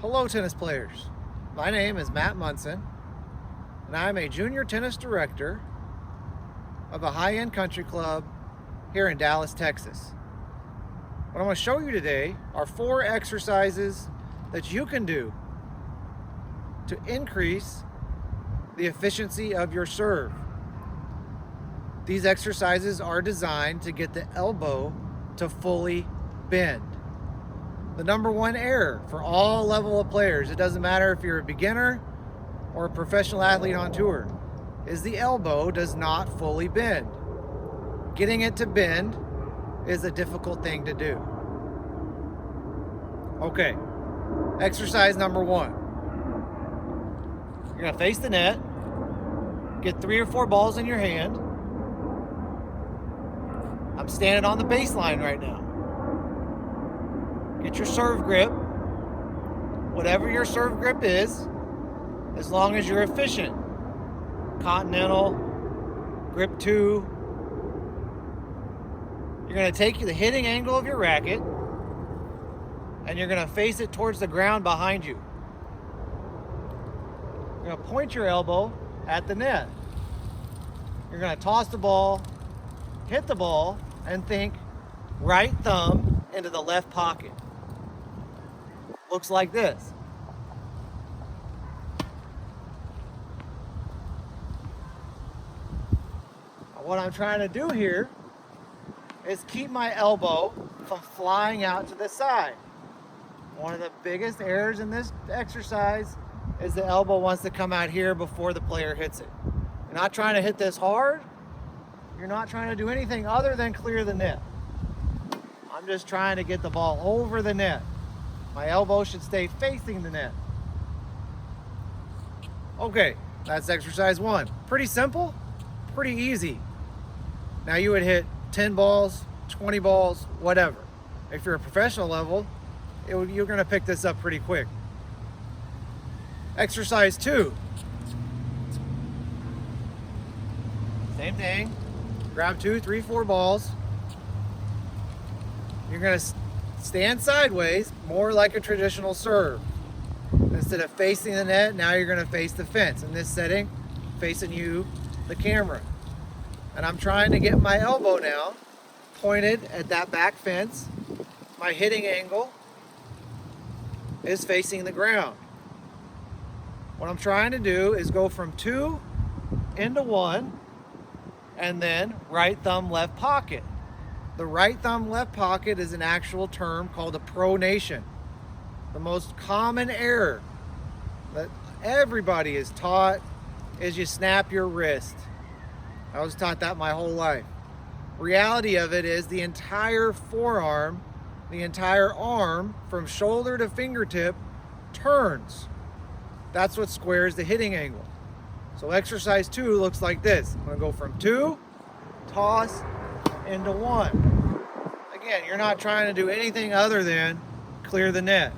Hello, tennis players. My name is Matt Munson, and I'm a junior tennis director of a high-end country club here in Dallas, Texas. What I'm going to show you today are 4 exercises that you can do to increase the efficiency of your serve. These exercises are designed to get the elbow to fully bend. The number one error for all level of players, it doesn't matter if you're a beginner or a professional athlete on tour, is the elbow does not fully bend. Getting it to bend is a difficult thing to do. Okay, exercise number 1. You're gonna face the net, get 3 or 4 balls in your hand. I'm standing on the baseline right now. Get your serve grip, whatever your serve grip is, as long as you're efficient. Continental, grip 2. You're going to take the hitting angle of your racket and you're going to face it towards the ground behind you. You're going to point your elbow at the net. You're going to toss the ball, hit the ball, and think right thumb into the left pocket. Looks like this. What I'm trying to do here is keep my elbow from flying out to the side. One of the biggest errors in this exercise is the elbow wants to come out here before the player hits it. You're not trying to hit this hard. You're not trying to do anything other than clear the net. I'm just trying to get the ball over the net. My elbow should stay facing the net. Okay, that's exercise 1. Pretty simple, pretty easy. Now you would hit 10 balls, 20 balls, whatever. If you're a professional level, you're gonna pick this up pretty quick. Exercise 2. Same thing. Grab 2, 3, 4 balls. You're gonna stand sideways, more like a traditional serve. Instead of facing the net, now you're gonna face the fence. In this setting, facing you, the camera. And I'm trying to get my elbow now pointed at that back fence. My hitting angle is facing the ground. What I'm trying to do is go from 2 into 1 and then right thumb left pocket. The right thumb left pocket is an actual term called a pronation. The most common error that everybody is taught is you snap your wrist. I was taught that my whole life. Reality of it is the entire forearm, the entire arm from shoulder to fingertip turns. That's what squares the hitting angle. So exercise 2 looks like this. I'm gonna go from 2, toss, into 1. Again, you're not trying to do anything other than clear the net.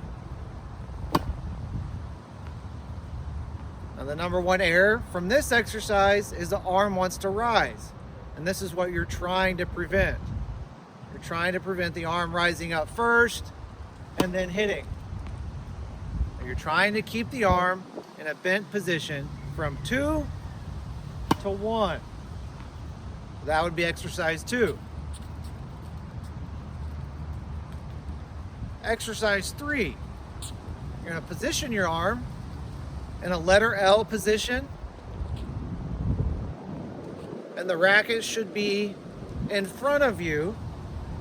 Now the number 1 error from this exercise is the arm wants to rise. And this is what you're trying to prevent. You're trying to prevent the arm rising up first and then hitting. You're trying to keep the arm in a bent position from 2 to 1. That would be exercise 2. Exercise 3. You're going to position your arm in a letter L position, and the racket should be in front of you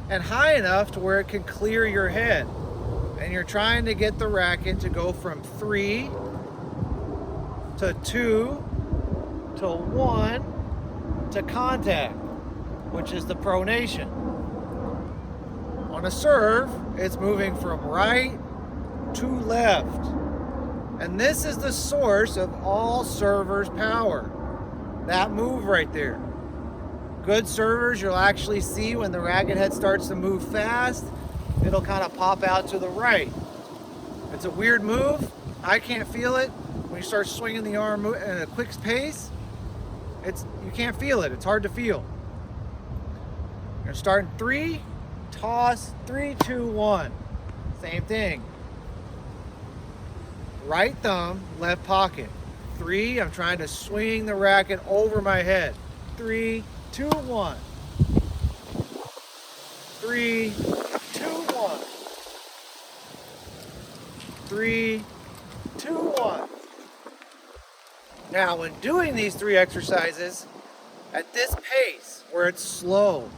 and high enough to where it can clear your head. And you're trying to get the racket to go from 3 to 2 to 1 to contact, which is the pronation. On a serve, it's moving from right to left. And this is the source of all servers' power. That move right there. Good servers, you'll actually see when the racket head starts to move fast, it'll kind of pop out to the right. It's a weird move. I can't feel it. When you start swinging the arm at a quick pace, you can't feel it. It's hard to feel. You're gonna start in 3, toss, 3, 2, 1. Same thing. Right thumb, left pocket. 3, I'm trying to swing the racket over my head. 3, 2, 1. 3, 2, 1. 3, 2, 1. Now, when doing these 3 exercises, at this pace where it's slow,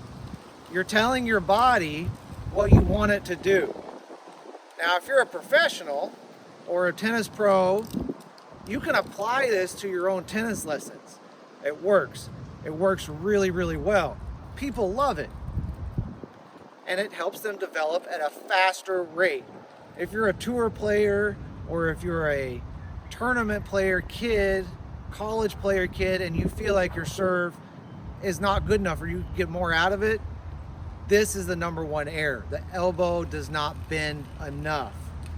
you're telling your body what you want it to do. Now, if you're a professional or a tennis pro, you can apply this to your own tennis lessons. It works. It works really, really well. People love it. And it helps them develop at a faster rate. If you're a tour player or if you're a tournament player kid, college player kid, and you feel like your serve is not good enough or you get more out of it, this is the number one error. The elbow does not bend enough.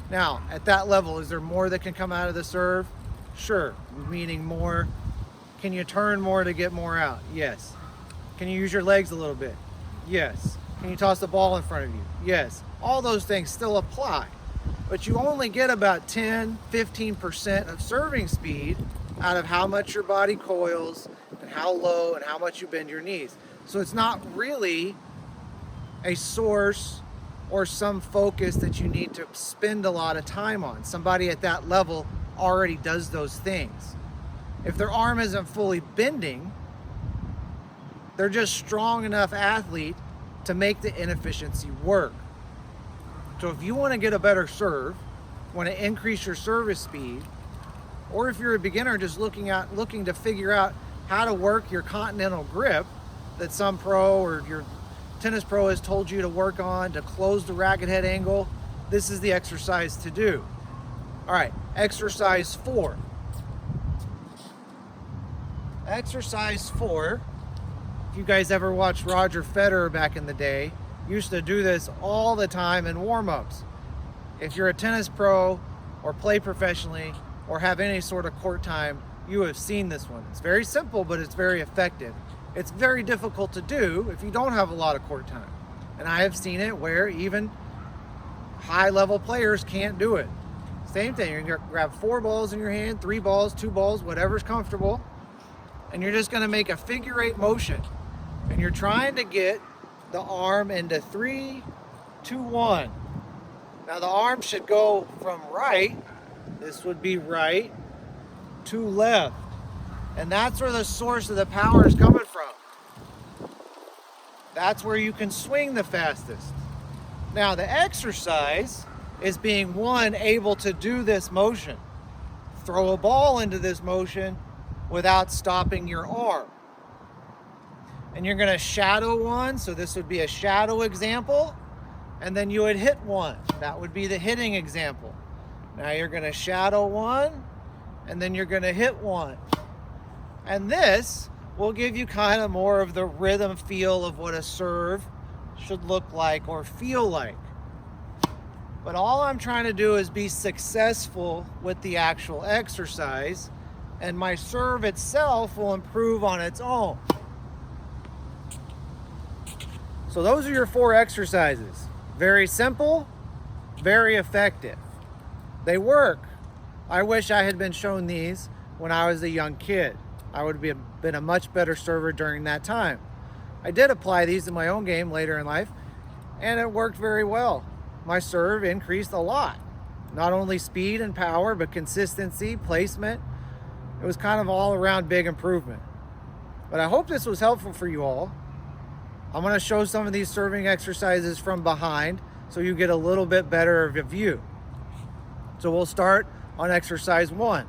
Now, at that level, is there more that can come out of the serve? Sure, meaning more. Can you turn more to get more out? Yes. Can you use your legs a little bit? Yes. Can you toss the ball in front of you? Yes. All those things still apply, but you only get about 10-15% of serving speed out of how much your body coils and how low and how much you bend your knees. So it's not really a source or some focus that you need to spend a lot of time on. Somebody at that level already does those things. If their arm isn't fully bending, they're just strong enough athlete to make the inefficiency work. So if you want to get a better serve, want to increase your service speed, or if you're a beginner just looking to figure out how to work your continental grip that some pro or your tennis pro has told you to work on to close the racket head angle, this is the exercise to do. All right, exercise 4. Exercise 4, if you guys ever watched Roger Federer back in the day, used to do this all the time in warm-ups. If you're a tennis pro or play professionally or have any sort of court time, you have seen this one. It's very simple, but it's very effective. It's very difficult to do if you don't have a lot of court time. And I have seen it where even high-level players can't do it. Same thing, you're gonna grab 4 balls in your hand, 3 balls, 2 balls, whatever's comfortable, and you're just gonna make a figure 8 motion. And you're trying to get the arm into 3, 2, 1. Now the arm should go from right, this would be right, to left. And that's where the source of the power is coming from. That's where you can swing the fastest. Now the exercise is being, one, able to do this motion. Throw a ball into this motion without stopping your arm. And you're gonna shadow one, so this would be a shadow example, and then you would hit one. That would be the hitting example. Now you're gonna shadow one, and then you're gonna hit one. And this will give you kind of more of the rhythm feel of what a serve should look like or feel like. But all I'm trying to do is be successful with the actual exercise, and my serve itself will improve on its own. So those are your 4 exercises. Very simple, very effective. They work. I wish I had been shown these when I was a young kid. I would have been a much better server during that time. I did apply these in my own game later in life, and it worked very well. My serve increased a lot. Not only speed and power, but consistency, placement. It was kind of all around big improvement. But I hope this was helpful for you all. I'm going to show some of these serving exercises from behind so you get a little bit better of a view. So we'll start on exercise 1.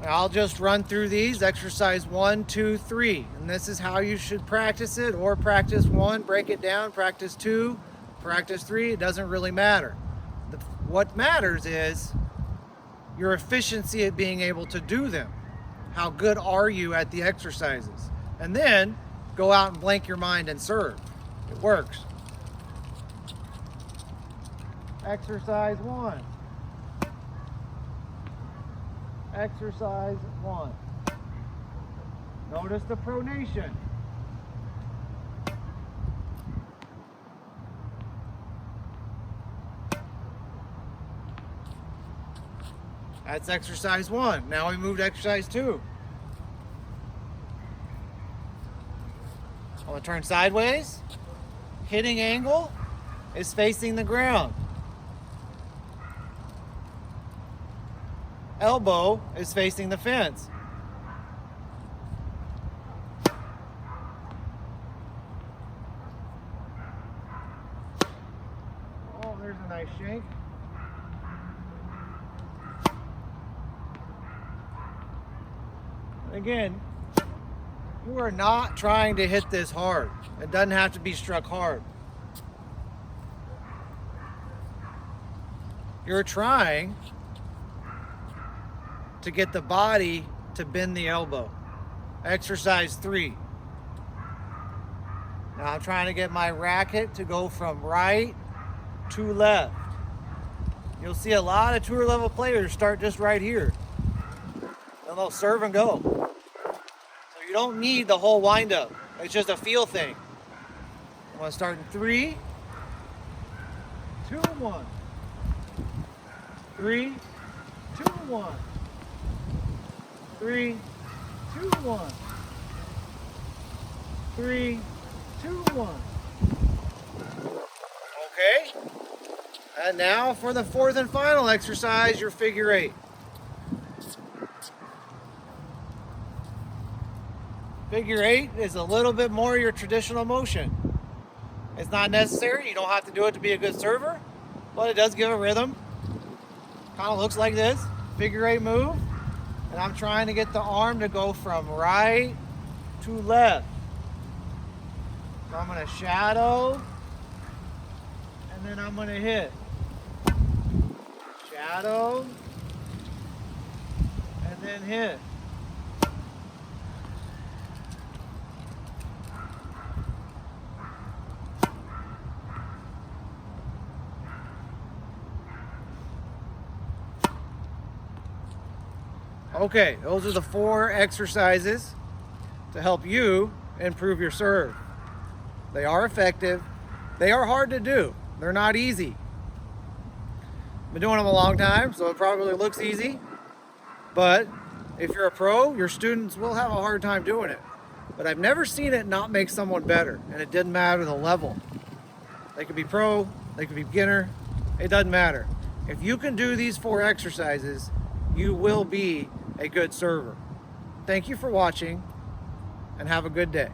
I'll just run through these, exercise 1, 2, 3. And this is how you should practice it, or practice 1, break it down, practice 2, practice 3. It doesn't really matter. What matters is your efficiency at being able to do them. How good are you at the exercises? And then go out and blank your mind and serve. It works. Exercise 1. exercise 1. Notice the pronation. That's exercise 1. Now we move to exercise 2. I'm going to turn sideways. Hitting angle is facing the ground. Elbow is facing the fence. Oh, there's a nice shank. Again, you are not trying to hit this hard. It doesn't have to be struck hard. You're trying to get the body to bend the elbow. Exercise 3. Now I'm trying to get my racket to go from right to left. You'll see a lot of tour level players start just right here. And they'll serve and go. So you don't need the whole wind up. It's just a feel thing. I'm going to start in 3, 2, 1. 3, 2, 1. 3, 2, 1. 3, 2, 1. Okay. And now for the 4th and final exercise, your figure 8. Figure 8 is a little bit more your traditional motion. It's not necessary. You don't have to do it to be a good server, but it does give a rhythm. Kind of looks like this. Figure 8 move. And I'm trying to get the arm to go from right to left. So I'm going to shadow, and then I'm going to hit. Shadow, and then hit. Okay, those are the 4 exercises to help you improve your serve. They are effective. They are hard to do. They're not easy. Been doing them a long time, so it probably looks easy. But if you're a pro, your students will have a hard time doing it. But I've never seen it not make someone better, and it didn't matter the level. They could be pro, they could be beginner, it doesn't matter. If you can do these 4 exercises, you will be a good server. Thank you for watching, and have a good day.